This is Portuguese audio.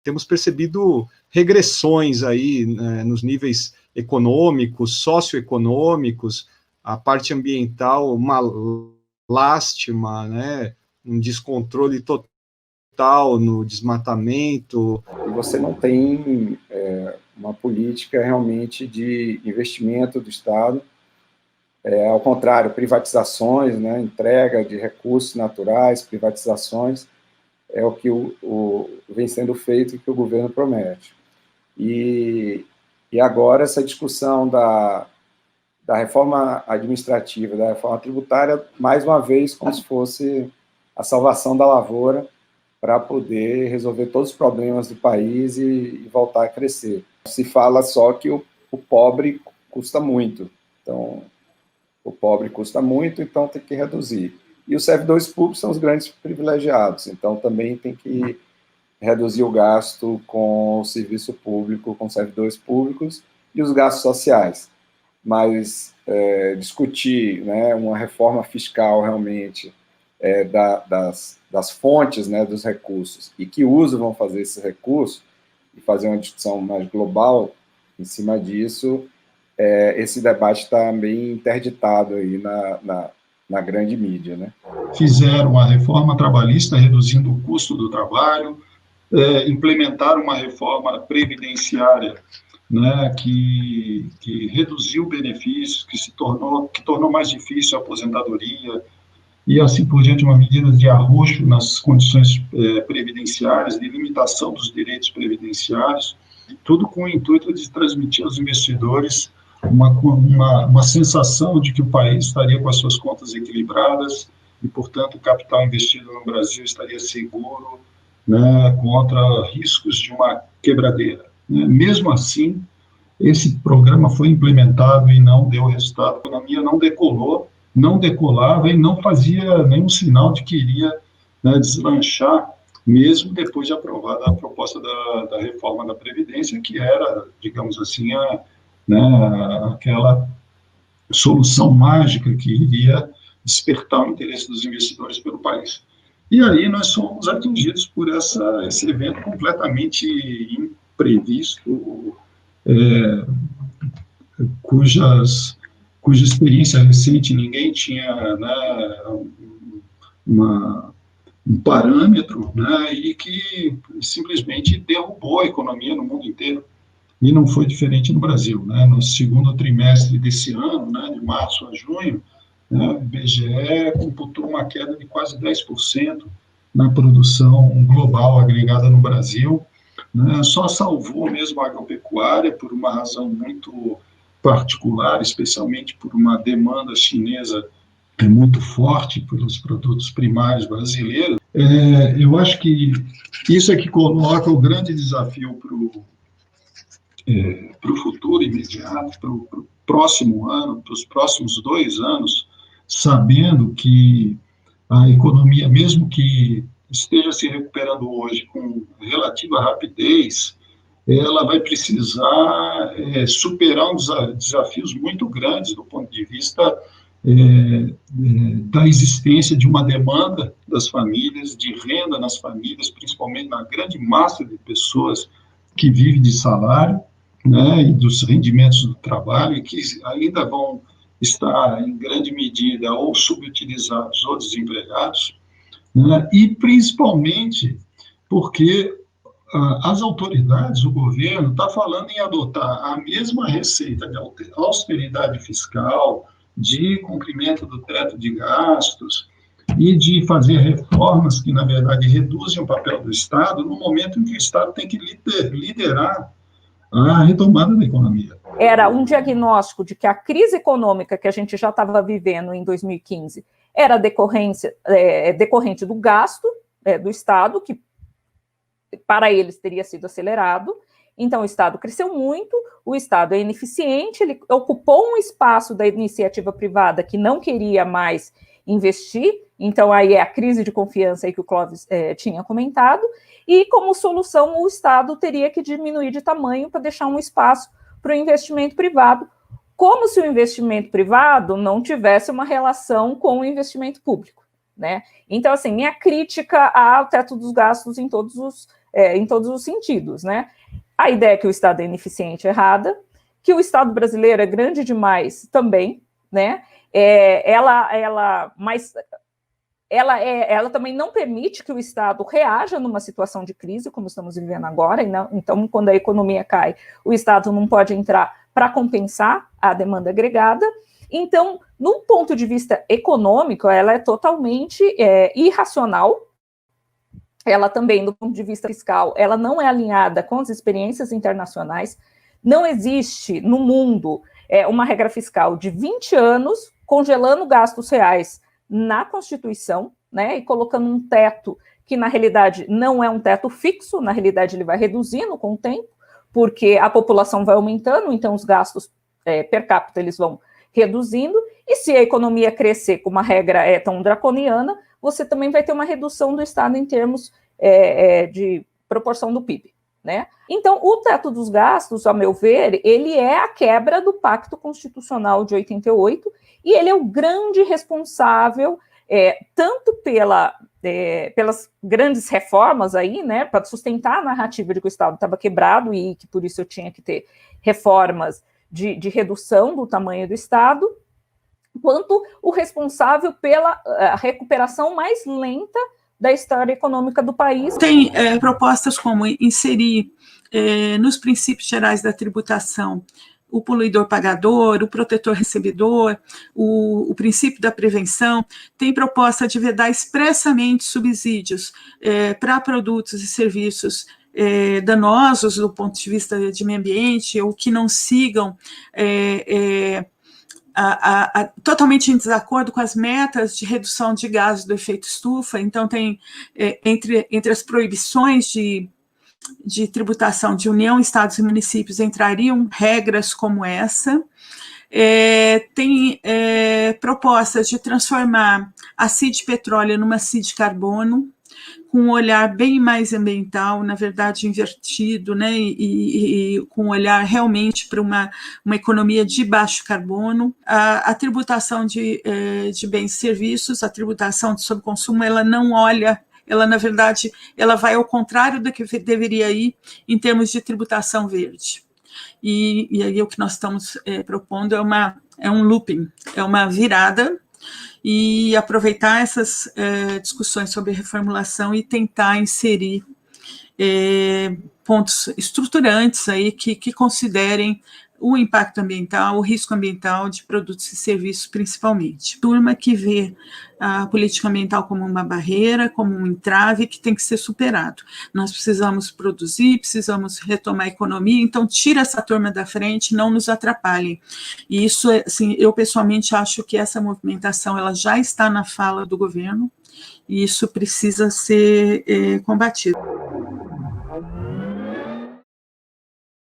Temos percebido regressões aí, né, nos níveis econômicos, socioeconômicos, a parte ambiental, uma lástima, né, um descontrole total no desmatamento. E você não tem uma política realmente de investimento do Estado, ao contrário, privatizações, né, entrega de recursos naturais, privatizações, é o que vem sendo feito, que o governo promete. E agora essa discussão da reforma administrativa, da reforma tributária, mais uma vez como se fosse a salvação da lavoura para poder resolver todos os problemas do país e voltar a crescer. Se fala só que o pobre custa muito, então o pobre custa muito, então tem que reduzir. E os servidores públicos são os grandes privilegiados, então também tem que reduzir o gasto com o serviço público, com servidores públicos e os gastos sociais. Mas discutir, né, uma reforma fiscal realmente das fontes, né, dos recursos e que uso vão fazer esses recursos e fazer uma discussão mais global em cima disso, esse debate está bem interditado aí na grande mídia, né? Fizeram a reforma trabalhista reduzindo o custo do trabalho, implementaram uma reforma previdenciária, né, que reduziu benefícios, que tornou mais difícil a aposentadoria, e assim por diante, uma medida de arroxo nas condições previdenciárias, de limitação dos direitos previdenciários, tudo com o intuito de transmitir aos investidores uma sensação de que o país estaria com as suas contas equilibradas e, portanto, o capital investido no Brasil estaria seguro, né, contra riscos de uma quebradeira. Mesmo assim, esse programa foi implementado e não deu resultado. A economia não decolou, não decolava e não fazia nenhum sinal de que iria, né, deslanchar, mesmo depois de aprovada a proposta da reforma da Previdência, que era, digamos assim, aquela solução mágica que iria despertar o interesse dos investidores pelo país. E aí nós somos atingidos por esse evento completamente imprevisto, cuja experiência recente ninguém tinha, né, um parâmetro, né, e que simplesmente derrubou a economia no mundo inteiro. E não foi diferente no Brasil, né? No segundo trimestre desse ano, né, de março a junho, né, o IBGE computou uma queda de quase 10% na produção global agregada no Brasil, né? Só salvou mesmo a agropecuária por uma razão muito particular, especialmente por uma demanda chinesa muito forte pelos produtos primários brasileiros. Eu acho que isso é que coloca o grande desafio para o futuro imediato, para o próximo ano, para os próximos 2 anos, sabendo que a economia, mesmo que esteja se recuperando hoje com relativa rapidez, ela vai precisar superar desafios muito grandes do ponto de vista da existência de uma demanda das famílias, de renda nas famílias, principalmente na grande massa de pessoas que vive de salário, né, e dos rendimentos do trabalho, e que ainda vão estar, em grande medida, ou subutilizados ou desempregados, né, e principalmente porque as autoridades, o governo, está falando em adotar a mesma receita de austeridade fiscal, de cumprimento do teto de gastos, e de fazer reformas que, na verdade, reduzem o papel do Estado, no momento em que o Estado tem que liderar a retomada da economia. Era um diagnóstico de que a crise econômica que a gente já estava vivendo em 2015 era decorrente do gasto do Estado, que para eles teria sido acelerado. Então, o Estado cresceu muito, o Estado é ineficiente, ele ocupou um espaço da iniciativa privada que não queria mais investir, então aí é a crise de confiança aí que o Clóvis tinha comentado, e como solução o Estado teria que diminuir de tamanho para deixar um espaço para o investimento privado, como se o investimento privado não tivesse uma relação com o investimento público. né? Então, assim, minha crítica ao teto dos gastos em todos os sentidos, né? A ideia é que o Estado é ineficiente é errada, que o Estado brasileiro é grande demais também, né? Ela também não permite que o Estado reaja numa situação de crise, como estamos vivendo agora, então, quando a economia cai, o Estado não pode entrar para compensar a demanda agregada. Então, no ponto de vista econômico, ela é totalmente irracional. Ela também, do ponto de vista fiscal, ela não é alinhada com as experiências internacionais. Não existe no mundo uma regra fiscal de 20 anos congelando gastos reais na Constituição, né, e colocando um teto que, na realidade, não é um teto fixo, na realidade, ele vai reduzindo com o tempo, porque a população vai aumentando, então os gastos per capita eles vão reduzindo, e se a economia crescer com uma regra tão draconiana, você também vai ter uma redução do Estado em termos de proporção do PIB, né? Então, o teto dos gastos, ao meu ver, ele é a quebra do Pacto Constitucional de 88, e ele é o grande responsável, tanto pelas grandes reformas aí, né, para sustentar a narrativa de que o Estado estava quebrado e que por isso eu tinha que ter reformas de redução do tamanho do Estado, quanto o responsável pela recuperação mais lenta da história econômica do país. Tem propostas como inserir nos princípios gerais da tributação o poluidor-pagador, o protetor-recebedor, o princípio da prevenção. Tem proposta de vedar expressamente subsídios para produtos e serviços danosos do ponto de vista de meio ambiente, ou que não sigam totalmente em desacordo com as metas de redução de gases do efeito estufa. Então, tem entre as proibições de tributação de União, Estados e municípios entrariam regras como essa. Tem propostas de transformar a CID petróleo numa CID carbono, com um olhar bem mais ambiental, na verdade invertido, né, e com um olhar realmente para uma economia de baixo carbono. A tributação de bens e serviços, a tributação sobre consumo, ela não olha, ela, na verdade, ela vai ao contrário do que deveria ir em termos de tributação verde. E aí o que nós estamos propondo é um looping, é uma virada, e aproveitar essas discussões sobre reformulação e tentar inserir pontos estruturantes aí que considerem o impacto ambiental, o risco ambiental de produtos e serviços principalmente. Turma que vê a política ambiental como uma barreira, como um entrave que tem que ser superado. Nós precisamos produzir, precisamos retomar a economia, então tira essa turma da frente, não nos atrapalhem. E isso, assim, eu pessoalmente acho que essa movimentação ela já está na fala do governo, e isso precisa ser combatido.